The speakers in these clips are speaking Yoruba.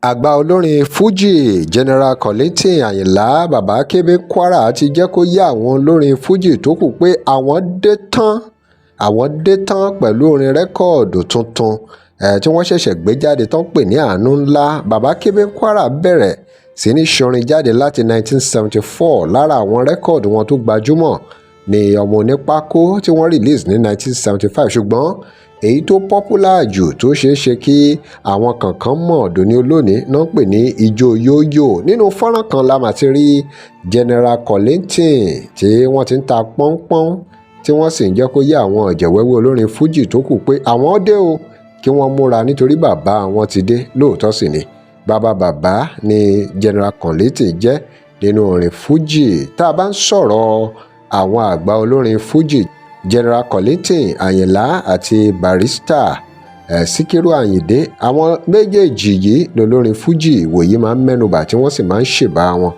àgbà olórin Fuji General Kolington Ayinla bàbá kébé Kwara ti jẹ́ kó yé àwọn olórin Fuji tó kù pé àwọn dé tán pẹ̀lú orin rẹ́kọ̀dù tuntun tí wọ́n ṣẹ̀ṣẹ̀ gbé jáde tán pè ní àánú ńlá. Bàbá kébé Kwara bẹ̀rẹ̀ sí ní ṣorin jáde láti 1974. Lára àwọn rẹ́kọ̀dù wọn tó gbajúmọ̀ ni ọmọ onípákó tí wọ́n release ní 1975, ṣùgbọ́n èyí tó popular jù tó ṣeé ṣe kí àwọn kankan mọ̀ dòní olónìí náà pè ní ijó yóyò. Nínú fọ́nrán kan la máa ti rí General Kolington tí wọ́n ti ń ta pọ́npọ́n tí wọ́n sì ń jẹ́ kó yé àwọn ọ̀jẹ̀wẹ́wẹ́ olórin Fuji tó kù pé àwọn dé o, kí wọ́n múra nítorí bàbá wọn ti dé. Lóòótọ́ sì ni bàbá ni General Kolington jẹ́ nínú orin Fuji. Tá a bá ń sọ̀rọ̀ àwọn àgbà olórin Fuji, General Kolington Ayinla àti Barrister Síkírù Àyìndé, àwọn méjèèjì yìí lolórin Fuji ìwòyí máa ń mẹ́nubà tí wọ́n sì máa ń ṣèbá wọn.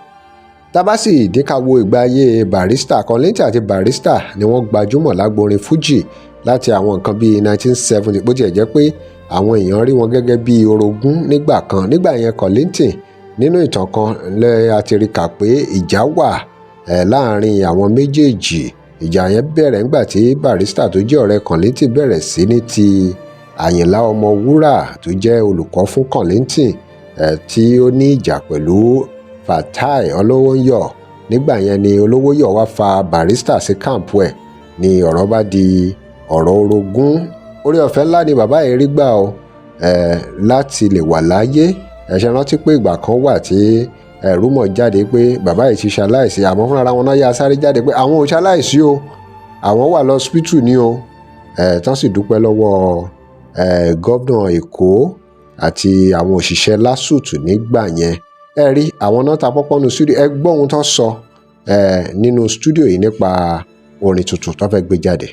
Tábà sì dínkà wo ìgbà ayé Barrister, Kolington àti Barrister ni wọ́n gbajúmọ̀ lágborin Fuji láti àwọn nǹkan bíi 1970, bó tiẹ̀ jẹ́ pé àwọn èèyàn rí wọn gẹ́gẹ́ bí orogún nígbà kan. Nígbà yẹn Kolington nínú ìtàn kan lẹ́ a ti rí kà pé ìjà wà láàrin àwọn méjèèjì. Ìjà yẹn bẹ̀rẹ̀ nígbà tí Barrister tó jẹ́ ọ̀rẹ́ Kolington bẹ̀rẹ̀ sí ní ti Àyìnlá Ọmọwúrà tó jẹ́ olùkọ́ fún Kolington tí ó ní ìjà pẹ̀lú Fatai Ọlọ́wọ́nyọ̀. Nígbà yẹn ni Olówóyọ̀ wá fa Barrister sí káàmpù ẹ̀, ni ọ̀rọ̀ bá di ọ̀rọ̀ orogún. Orí ọ̀fẹ́ ńlá ni bàbá yìí rí gbà o láti lè wà láyé. Ẹ ṣe rántí pé ìgbà kan wà tí rúmọ̀ jáde pé bàbá yìí ti ṣaláìsí, àmọ́ fúnra wọn náà yá sáré jáde pé àwọn ò ṣaláìsí o, àwọn wà lọ́sípítù ní o. Tán sì dúpẹ́ lọ́wọ́ gómìnà Èkó àti àwọn òṣìṣẹ́ lásùtù nígbà yẹn. Ẹ rí àwọn náà ta pọ́pọ́ nínú stúdíò, ẹ gbọ́ ohun tó sọ nínú stúdíò yìí nípa orin tuntun tó fẹ́ gbé jáde.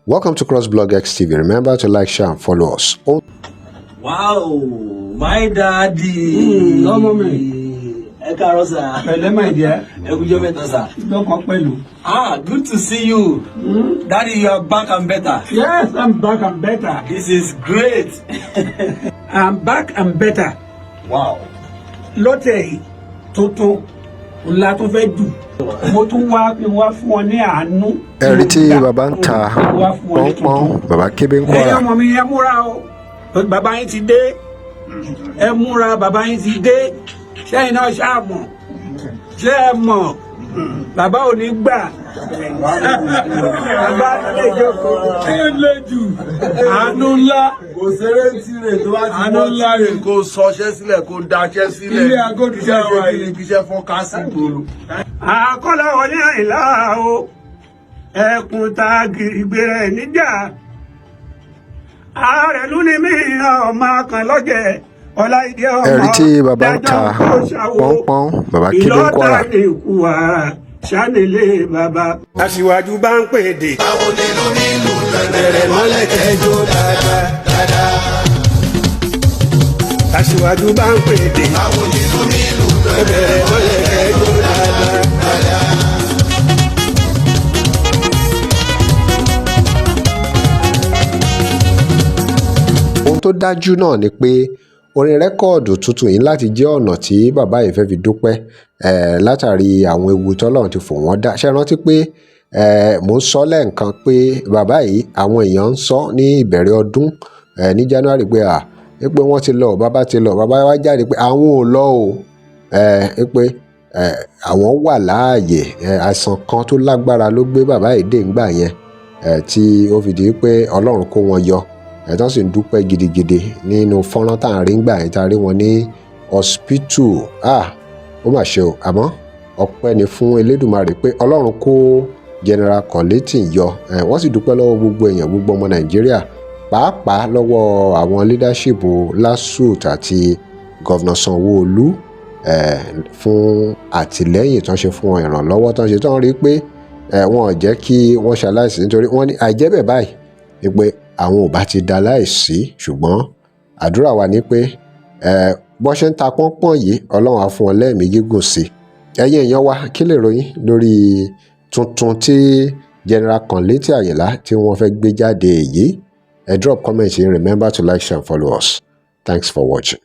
Welcome to CrossBlog XTV. Remember to like, share, and follow us. Wow, my daddy. Ọmọ mi. Ẹ káàárọ̀ sà. Pẹ̀lẹ́ my dear. Ẹ kú ọjọ́ mẹ́ta sà. Lọ́kàn pẹ̀lú. Good to see you. Daddy, you are back and better. Yes, I'm back and better. This is great. I'm back and better. Wow. Lọ́tẹ̀ yìí tuntun ńlá tó fẹ́ dùn. Mo tún wá fún ọ ní àánú. Ẹ̀rí tí bàbá ń ta pọ́npọ́n, bàbá kébé ń Kwara. Ẹ̀yin ọmọ mi ẹ múra o, bàbá yín ti dé. Ẹ múra, bàbá yín ti dé. Ṣẹ́yìn náà ṣáàmọ̀, ṣé ẹ mọ̀, bàbá ò ní gbà. Bàbá lè jókòó, lè jù, àánú ńlá. Kò ṣeré tí rè tó bá ti Àánú ńlá rè. kó sọṣẹ́ sílẹ̀ kó daṣẹ́ sílẹ̀. Ilé agódù jẹ́ wa yìí. Kíṣẹ́ fún kásìgbòrò. Àkọ́lá wọlé Àyìnlá o, ẹkùn ta gìrìgbè rẹ̀ níjà. Ààrẹ ló ní mí ọmọ kan lọ́jẹ̀. Ẹ̀rí tí bàbá ń ta pọ́npọ́n, bàbá kébé ń Kwara. Ìlọ́ta ìkú ara ṣánilé bàbá. Aṣíwájú bá ń pèdè. Báwo nínú nílùú bẹ̀rẹ̀ mọ́lẹ̀ kẹjọ dáadáa. Aṣíwájú bá ń pèdè. Báwo nínú nílùú Bẹ̀rẹ̀ mọ́lẹ̀ kẹjọ dáadáa. Ohun tó dájú náà ni pé orin rẹ́kọ̀dù tuntun yìí láti jẹ́ ọ̀nà tí bàbá yìí fẹ́ fi dúpẹ́ látàrí àwọn ewu tọ́lọ́run ti fò wọ́n dá. Ṣé rántí pé mò ń sọ lẹ́ẹ̀kan pé bàbá yìí àwọn èèyàn ń sọ ní ìbẹ̀rẹ̀ ọdún ní January pé pé wọ́n ti lọ, bàbá ti lọ, bàbá wá jáde pé àwọn ò lọ o, pé àwọn wà láàyè. Àìsàn kan tó lágbára ló gbé bàbá yìí dé ńgbà yẹn tí ó fi di pé Ọlọ́run kó wọn yọ. Ẹ̀tọ́ sì ń dúpẹ́ gidigidi nínú fọ́nrán tá à ń rí ńgbà yẹn tá a rí wọn ní hospital. Ó mà ṣe o, àmọ́ ọpẹ́ ni fún Elédùmarè pé Ọlọ́run kó General Kolington yọ. Wọ́n sì dúpẹ́ lọ́wọ́ gbogbo èèyàn, gbogbo ọmọ Nàìjíríà, pàápàá lọ́wọ́ àwọn leadership LASUT àti Governor Sanwó-Olú fún àtìlẹ́yìn tán ṣe fún wọn, ìrànlọ́wọ́ tán ṣe tán rí pé wọn ò jẹ́ kí wọ́n ṣaláìsí, nítorí wọ́n ní àìjẹ́bẹ̀ báyìí ni pé àwọn ò bá ti da láìsí. Ṣùgbọ́n àdúrà wa ni pé bọ́ ṣe ń ta pọ́npọ́n yìí Ọlọ́run á fún wọn lẹ́ẹ̀mí gígùn sí. Ẹ̀yin èèyàn wa, kí lè ròyìn lórí tuntun tí General Kolington Ayinla tí wọ́n fẹ́ gbé jáde yìí? Ẹ drop comment yín. Remember to like, share and follow us. Thanks for watching.